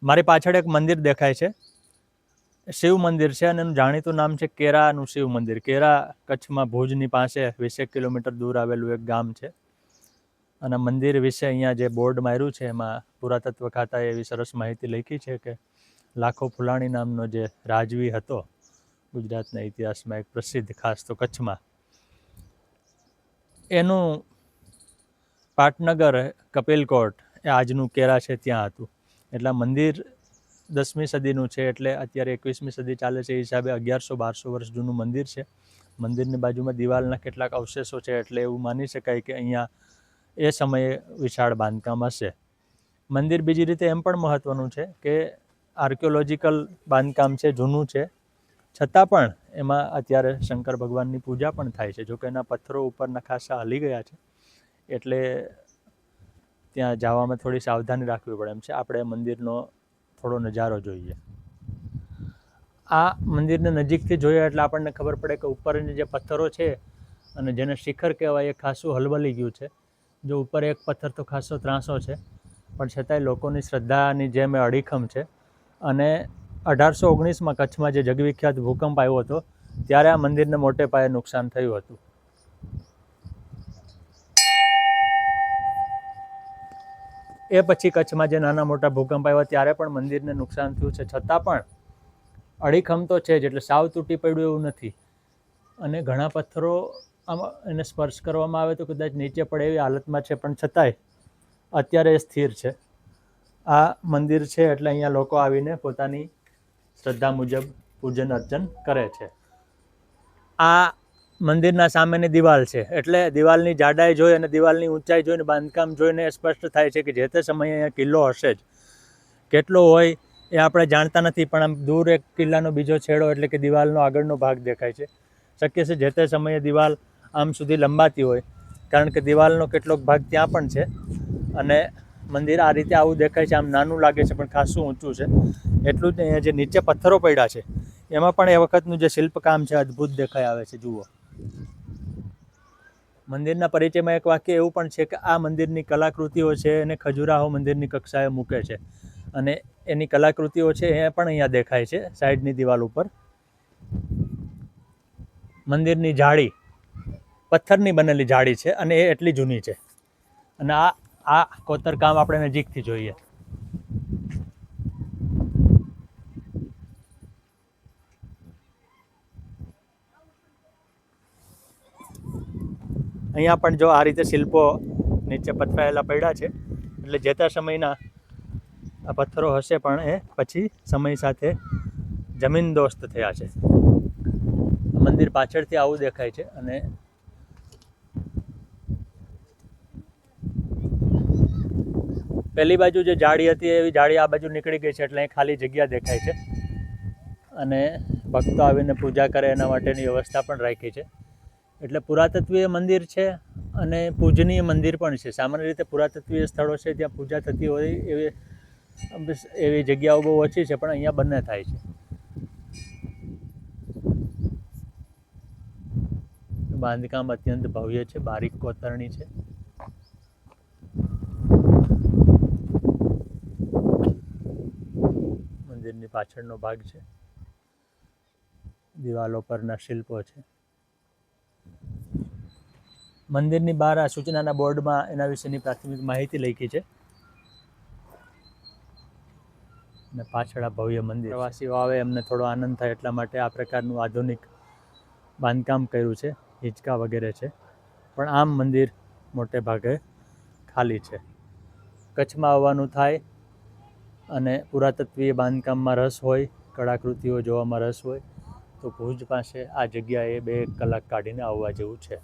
મારી પાછળ એક મંદિર દેખાય છે, શિવ મંદિર છે અને એનું જાણીતું નામ છે કેરાનું શિવ મંદિર. કેરા કચ્છમાં ભુજની પાસે 20 કિલોમીટર દૂર આવેલું એક ગામ છે. અને મંદિર વિશે અહીંયા જે બોર્ડ માર્યું છે એમાં પુરાતત્વ ખાતાએ એવી સરસ માહિતી લખી છે કે લાખો ફુલાણી નામનો જે રાજવી હતો ગુજરાતના ઇતિહાસમાં એક પ્રસિદ્ધ, ખાસ તો કચ્છમાં, એનું પાટનગર કપિલકોટ એ આજનું કેરા છે ત્યાં હતું. એટલે મંદિર 10મી સદીનું છે, એટલે અત્યારે 21મી સદી ચાલે છે એ હિસાબે 1100-1200 વર્ષ જૂનું મંદિર છે. મંદિરની બાજુમાં દિવાલના કેટલાક અવશેષો છે, એટલે એવું માની શકાય કે અહીંયા એ સમયે વિશાળ બાંધકામ હશે. મંદિર બીજી રીતે એમ પણ મહત્ત્વનું છે કે આર્કિયોલોજીકલ બાંધકામ છે, જૂનું છે, છતાં પણ એમાં અત્યારે શંકર ભગવાનની પૂજા પણ થાય છે. જોકે એના પથ્થરો ઉપરના ખાસા હલી ગયા છે, એટલે ત્યાં જવામાં થોડી સાવધાની રાખવી પડે એમ છે. આપણે મંદિરનો થોડો નજારો જોઈએ. આ મંદિરને નજીકથી જોઈએ એટલે આપણને ખબર પડે કે ઉપરના જે પથ્થરો છે અને જેને શિખર કહેવાય એ ખાસું હલબલી ગયું છે. જો ઉપર એક પથ્થર તો ખાસો ત્રાંસો છે, પણ છતાંય લોકોની શ્રદ્ધાની જેમ એ અડીખમ છે. અને 1819માં કચ્છમાં જે જગવિખ્યાત ભૂકંપ આવ્યો હતો ત્યારે આ મંદિરને મોટે પાયે નુકસાન થયું હતું. એ પછી કચ્છમાં જે નાના મોટા ભૂકંપ આવ્યા ત્યારે પણ મંદિરને નુકસાન થયું છે, છતાં પણ અડીખમ તો છે જ, એટલે સાવ તૂટી પડ્યું એવું નથી. અને ઘણા પથ્થરો આમાં એને સ્પર્શ કરવામાં આવે તો કદાચ નીચે પડે એવી હાલતમાં છે, પણ છતાંય અત્યારે એ સ્થિર છે. આ મંદિર છે એટલે અહીંયા લોકો આવીને પોતાની શ્રદ્ધા મુજબ પૂજન અર્ચન કરે છે. આ મંદિરના સામેની દિવાલ છે, એટલે દિવાલની જાડાઈ જોઈ અને દિવાલની ઊંચાઈ જોઈને, બાંધકામ જોઈને એ સ્પષ્ટ થાય છે કે જે તે સમયે અહીંયા કિલ્લો હશે જ. કેટલો હોય એ આપણે જાણતા નથી, પણ આમ દૂર એક કિલ્લાનો બીજો છેડો એટલે કે દિવાલનો આગળનો ભાગ દેખાય છે. શક્ય છે જે તે સમયે દિવાલ આમ સુધી લંબાતી હોય, કારણ કે દિવાલનો કેટલોક ભાગ ત્યાં પણ છે. અને મંદિર આ રીતે આવું દેખાય છે, આમ નાનું લાગે છે પણ ખાસું ઊંચું છે. એટલું જ નહીં, જે નીચે પથ્થરો પડ્યા છે એમાં પણ એ વખતનું જે શિલ્પકામ છે અદ્ભુત દેખાઈ આવે છે. જુઓ, મંદિરના પરિચયમાં એક વાક્ય એવું પણ છે કે આ મંદિરની કલાકૃતિઓ છે એને ખજુરાહો મંદિરની કક્ષાએ મૂકે છે. અને એની કલાકૃતિઓ છે એ પણ અહીંયા દેખાય છે સાઈડની દિવાલ ઉપર. મંદિરની જાળી પથ્થરની બનેલી જાળી છે અને એ એટલી જૂની છે. અને આ કોતરકામ આપણે નજીકથી જોઈએ. અહીંયા પણ જો આ રીતે શિલ્પો નીચે પથરાયેલા પડ્યા છે, એટલે જે તે સમયના આ પથ્થરો હશે, પણ એ પછી સમય સાથે જમીનદોસ્ત થયા છે. મંદિર પાછળથી આવું દેખાય છે. અને પહેલી બાજુ જે જાળી હતી એવી જાળી આ બાજુ નીકળી ગઈ છે, એટલે અહીં ખાલી જગ્યા દેખાય છે. અને ભક્તો આવીને પૂજા કરે એના માટેની વ્યવસ્થા પણ રાખી છે. એટલે પુરાતત્વીય મંદિર છે અને પૂજનીય મંદિર પણ છે. સામાન્ય રીતે પુરાતત્વીય સ્થળો છે ત્યાં પૂજા થતી હોય એવી જગ્યાઓ બહુ ઓછી છે, પણ અહીંયા બંને થાય છે. બાંધકામ અત્યંત ભવ્ય છે, બારીક કોતરણી છે. મંદિરની પાછળનો ભાગ છે, દિવાલો પરના શિલ્પો છે. મંદિરની બહાર આ સૂચનાના બોર્ડમાં એના વિશેની પ્રાથમિક માહિતી લખી છે. અને પાછળ આ ભવ્ય મંદિર. પ્રવાસીઓ આવે એમને થોડો આનંદ થાય એટલા માટે આ પ્રકારનું આધુનિક બાંધકામ કર્યું છે, હિંચકા વગેરે છે. પણ આમ મંદિર મોટે ભાગે ખાલી છે. કચ્છમાં આવવાનું થાય અને પુરાતત્વીય બાંધકામમાં રસ હોય, કળાકૃતિઓ જોવામાં રસ હોય, તો ભુજ પાસે આ જગ્યાએ 2 કલાક કાઢીને આવવા જેવું છે.